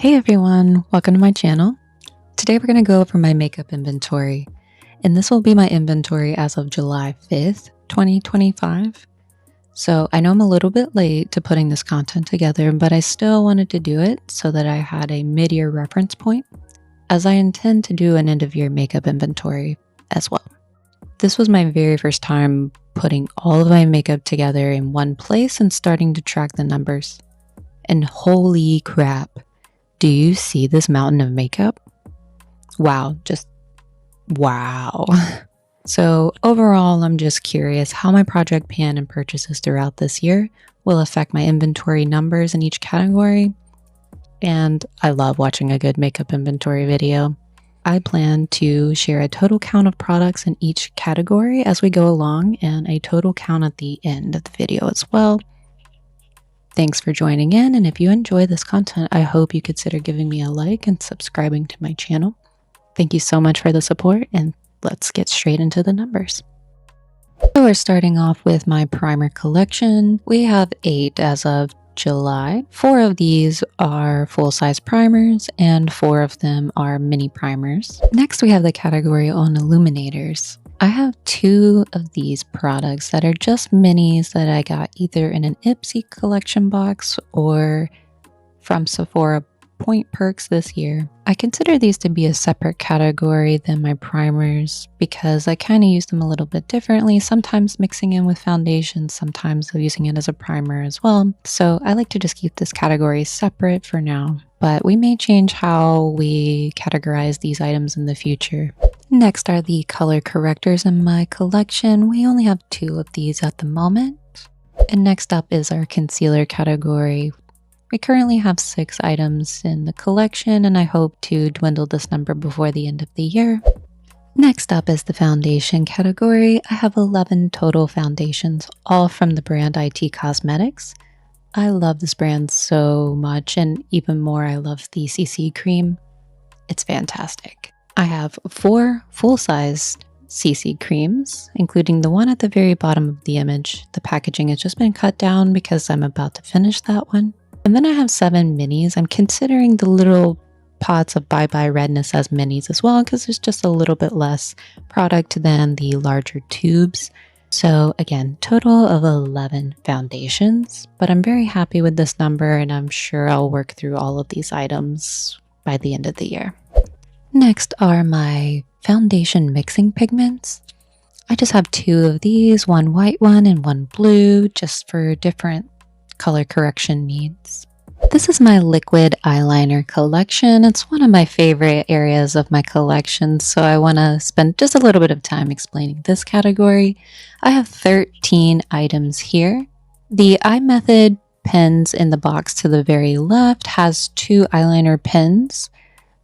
Hey everyone, welcome to my channel. Today we're going to go over my makeup inventory, and this will be my inventory as of July 5th, 2025. So I know I'm a little bit late to putting this content together, but I still wanted to do it so that I had a mid-year reference point, as I intend to do an end-of-year makeup inventory as well. This was my very first time putting all of my makeup together in one place and starting to track the numbers. And holy crap! Do you see this mountain of makeup? Wow, just wow. So overall, I'm just curious how my project pan and purchases throughout this year will affect my inventory numbers in each category. And I love watching a good makeup inventory video. I plan to share a total count of products in each category as we go along and a total count at the end of the video as well. Thanks for joining in, and if you enjoy this content, I hope you consider giving me a like and subscribing to my channel. Thank you so much for the support, and let's get straight into the numbers. So we're starting off with my primer collection. We have 8 as of July. 4 of these are full-size primers, and 4 of them are mini primers. Next, we have the category on illuminators. I have 2 of these products that are just minis that I got either in an Ipsy collection box or from Sephora Point Perks this year. I consider these to be a separate category than my primers because I kind of use them a little bit differently, sometimes mixing in with foundation, sometimes using it as a primer as well. So I like to just keep this category separate for now, but we may change how we categorize these items in the future. Next are the color correctors in my collection. We only have 2 of these at the moment. And next up is our concealer category. We currently have 6 items in the collection, and I hope to dwindle this number before the end of the year. Next up is the foundation category. I have 11 total foundations, all from the brand IT Cosmetics. I love this brand so much, and even more, I love the CC cream. It's fantastic. I have 4 full-sized CC creams, including the one at the very bottom of the image. The packaging has just been cut down because I'm about to finish that one. And then I have 7 minis. I'm considering the little pots of Bye Bye Redness as minis as well because there's just a little bit less product than the larger tubes. So again, total of 11 foundations, but I'm very happy with this number and I'm sure I'll work through all of these items by the end of the year. Next are my foundation mixing pigments. I just have 2 of these, one white one and one blue, just for different color correction needs. This is my liquid eyeliner collection. It's one of my favorite areas of my collection, so I want to spend just a little bit of time explaining this category. I have 13 items here. The Eye Method pens in the box to the very left has 2 eyeliner pens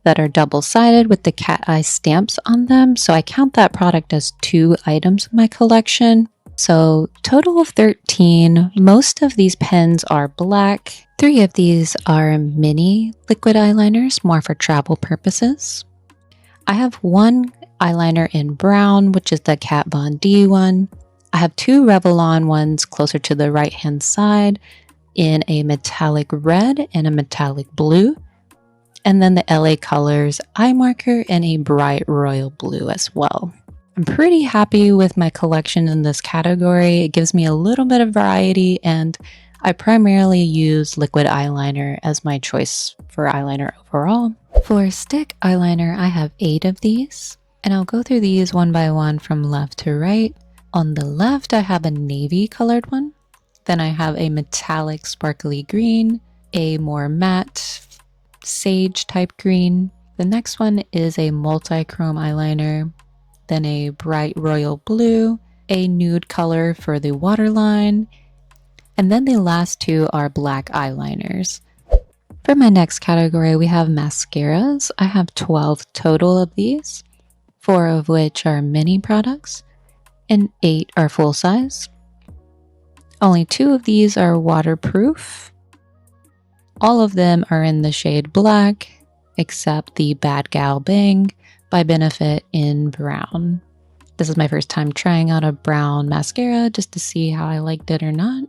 that are double-sided with the cat eye stamps on them. So I count that product as 2 items in my collection. So total of 13. Most of these pens are black. 3 of these are mini liquid eyeliners, more for travel purposes. I have 1 eyeliner in brown, which is the Kat Von D one. I have 2 Revlon ones closer to the right-hand side in a metallic red and a metallic blue. And then the LA Colors eye marker in a bright royal blue as well. I'm pretty happy with my collection in this category. It gives me a little bit of variety, and I primarily use liquid eyeliner as my choice for eyeliner overall. For stick eyeliner, I have 8 of these, and I'll go through these one by one from left to right. On the left, I have a navy colored one. Then I have a metallic sparkly green, a more matte sage type green. The next one is a multi-chrome eyeliner, then a bright royal blue, a nude color for the waterline, and then the last 2 are black eyeliners. For my next category, we have mascaras. I have 12 total of these, 4 of which are mini products, and 8 are full size. Only 2 of these are waterproof. All of them are in the shade black, except the Bad Gal Bang by Benefit in brown. This is my first time trying out a brown mascara just to see how I liked it or not.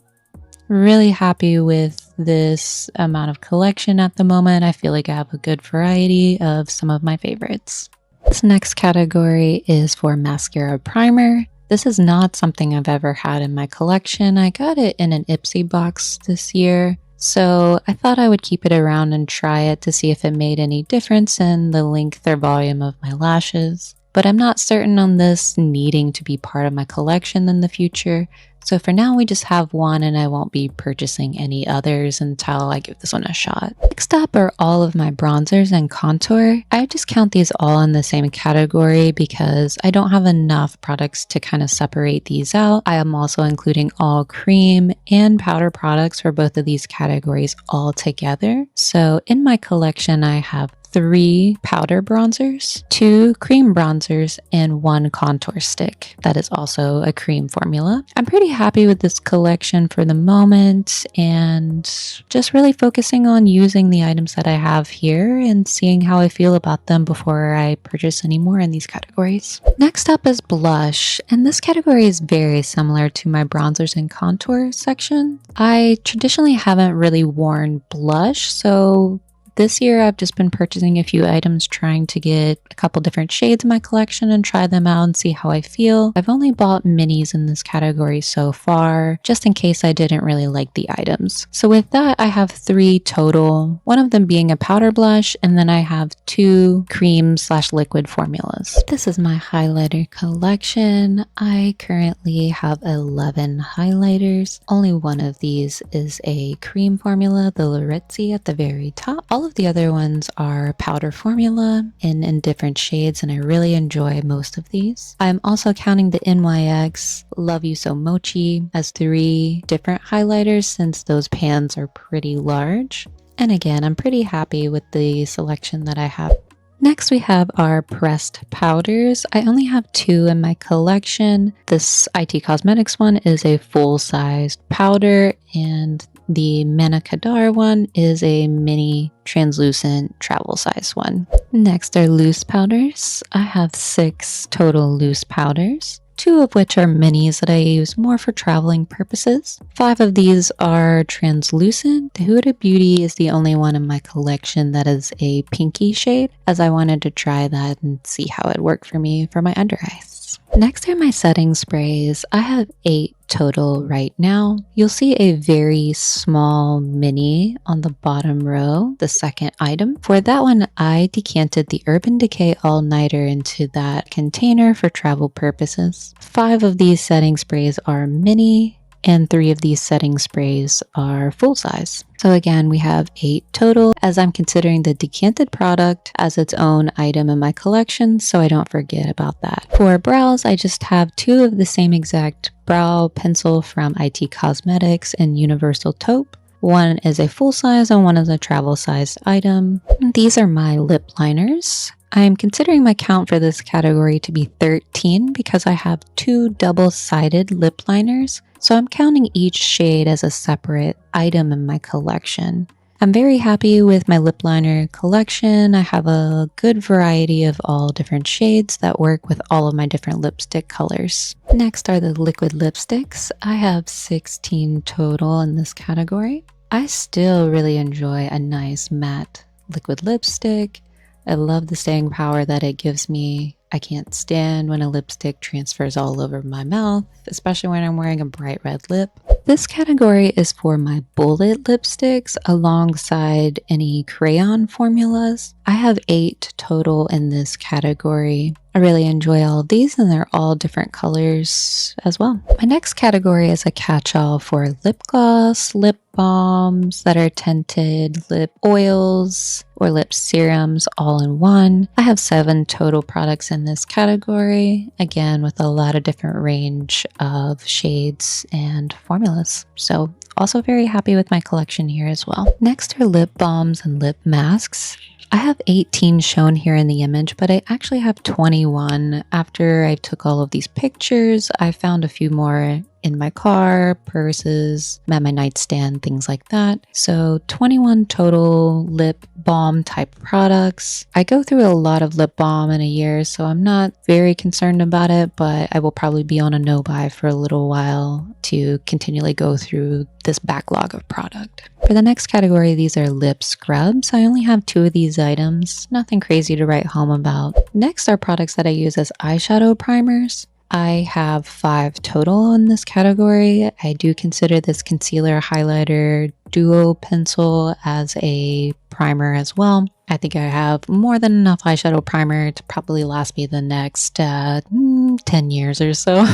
Really happy with this amount of collection at the moment. I feel like I have a good variety of some of my favorites. This next category is for mascara primer. This is not something I've ever had in my collection. I got it in an Ipsy box this year, so I thought I would keep it around and try it to see if it made any difference in the length or volume of my lashes. But I'm not certain on this needing to be part of my collection in the future. So for now, we just have one and I won't be purchasing any others until I give this one a shot. Next up are all of my bronzers and contour. I just count these all in the same category because I don't have enough products to kind of separate these out. I am also including all cream and powder products for both of these categories all together. So in my collection, I have 3 powder bronzers, 2 cream bronzers, and 1 contour stick that is also a cream formula. I'm pretty happy with this collection for the moment and just really focusing on using the items that I have here and seeing how I feel about them before I purchase any more in these categories. Next up is blush, and this category is very similar to my bronzers and contour section. I traditionally haven't really worn blush, so this year, I've just been purchasing a few items, trying to get a couple different shades in my collection and try them out and see how I feel. I've only bought minis in this category so far, just in case I didn't really like the items. So with that, I have 3 total, one of them being a powder blush, and then I have 2 cream/liquid formulas. This is my highlighter collection. I currently have 11 highlighters. Only one of these is a cream formula, the Loretzi at the very top. All of the other ones are powder formula in different shades, and I really enjoy most of these. I'm also counting the NYX Love You So Mochi as 3 different highlighters since those pans are pretty large. And again, I'm pretty happy with the selection that I have. Next, we have our pressed powders. I only have 2 in my collection. This IT Cosmetics one is a full-sized powder, and the Manna Kadar one is a mini translucent travel size one. Next are loose powders. I have 6 total loose powders, 2 of which are minis that I use more for traveling purposes. 5 of these are translucent. The Huda Beauty is the only one in my collection that is a pinky shade, as I wanted to try that and see how it worked for me for my under eyes. Next are my setting sprays. I have 8 total right now. You'll see a very small mini on the bottom row, the second item. For that one, I decanted the Urban Decay All Nighter into that container for travel purposes. 5 of these setting sprays are mini, and 3 of these setting sprays are full size. So again, we have 8 total, as I'm considering the decanted product as its own item in my collection, so I don't forget about that. For brows, I just have 2 of the same exact brow pencil from IT Cosmetics in Universal Taupe. One is a full size and one is a travel size item. These are my lip liners. I'm considering my count for this category to be 13 because I have 2 double-sided lip liners, so I'm counting each shade as a separate item in my collection. I'm very happy with my lip liner collection. I have a good variety of all different shades that work with all of my different lipstick colors. Next are the liquid lipsticks. I have 16 total in this category. I still really enjoy a nice matte liquid lipstick. I love the staying power that it gives me. I can't stand when a lipstick transfers all over my mouth, especially when I'm wearing a bright red lip. This category is for my bullet lipsticks alongside any crayon formulas. I have 8 total in this category. I really enjoy all of these, and they're all different colors as well. My next category is a catch-all for lip gloss, lip balms that are tinted, lip oils, or lip serums all in one. I have 7 total products in this category, again with a lot of different range of shades and formulas. So also very happy with my collection here as well. Next are lip balms and lip masks. I have 18 shown here in the image, but I actually have 21. After I took all of these pictures, I found a few more in my car, purses, at my nightstand, things like that. So 21 total lip balm type products. I go through a lot of lip balm in a year, so I'm not very concerned about it, but I will probably be on a no buy for a little while to continually go through this backlog of product. For the next category, these are lip scrubs. I only have 2 of these items, nothing crazy to write home about. Next are products that I use as eyeshadow primers. I have 5 total in this category. I do consider this concealer highlighter duo pencil as a primer as well. I think I have more than enough eyeshadow primer to probably last me the next 10 years or so.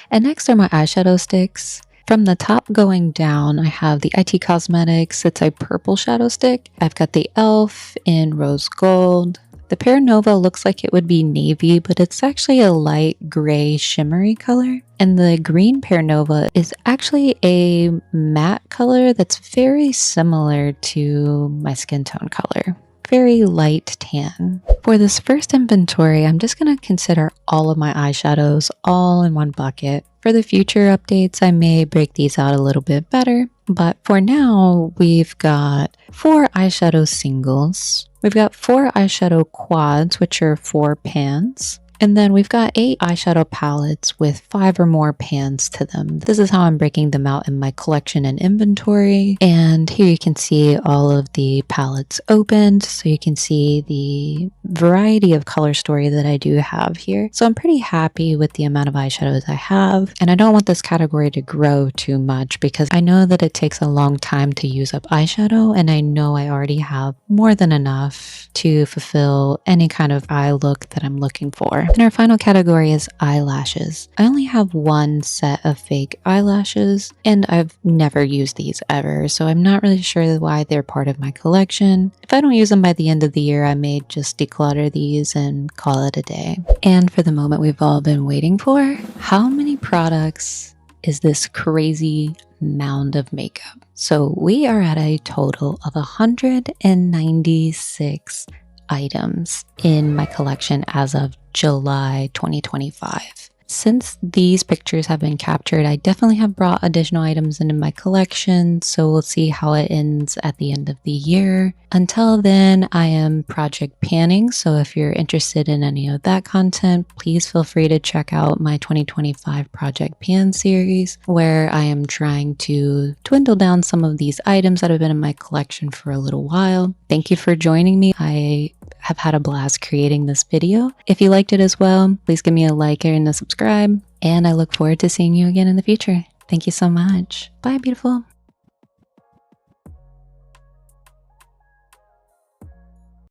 And next are my eyeshadow sticks. From the top going down, I have the IT Cosmetics. It's a purple shadow stick. I've got the e.l.f. in rose gold. The Pear Nova looks like it would be navy, but it's actually a light gray shimmery color. And the green Pear Nova is actually a matte color that's very similar to my skin tone color. Very light tan. For this first inventory, I'm just going to consider all of my eyeshadows all in one bucket. For the future updates, I may break these out a little bit better, but for now, we've got 4 eyeshadow singles. We've got 4 eyeshadow quads, which are 4 pans. And then we've got 8 eyeshadow palettes with 5 or more pans to them. This is how I'm breaking them out in my collection and inventory. And here you can see all of the palettes opened. So you can see the variety of color story that I do have here. So I'm pretty happy with the amount of eyeshadows I have. And I don't want this category to grow too much because I know that it takes a long time to use up eyeshadow. And I know I already have more than enough to fulfill any kind of eye look that I'm looking for. And our final category is eyelashes. I only have 1 set of fake eyelashes and I've never used these ever, so I'm not really sure why they're part of my collection. If I don't use them by the end of the year, I may just declutter these and call it a day. And for the moment we've all been waiting for, how many products is this crazy mound of makeup? So we are at a total of 196 items in my collection as of July 2025. Since these pictures have been captured, I definitely have brought additional items into my collection, so we'll see how it ends at the end of the year. Until then, I am project panning, so if you're interested in any of that content, please feel free to check out my 2025 Project Pan series, where I am trying to dwindle down some of these items that have been in my collection for a little while. Thank you for joining me. I have had a blast creating this video. If you liked it as well, please give me a like and a subscribe, and I look forward to seeing you again in the future. Thank you so much. Bye, beautiful.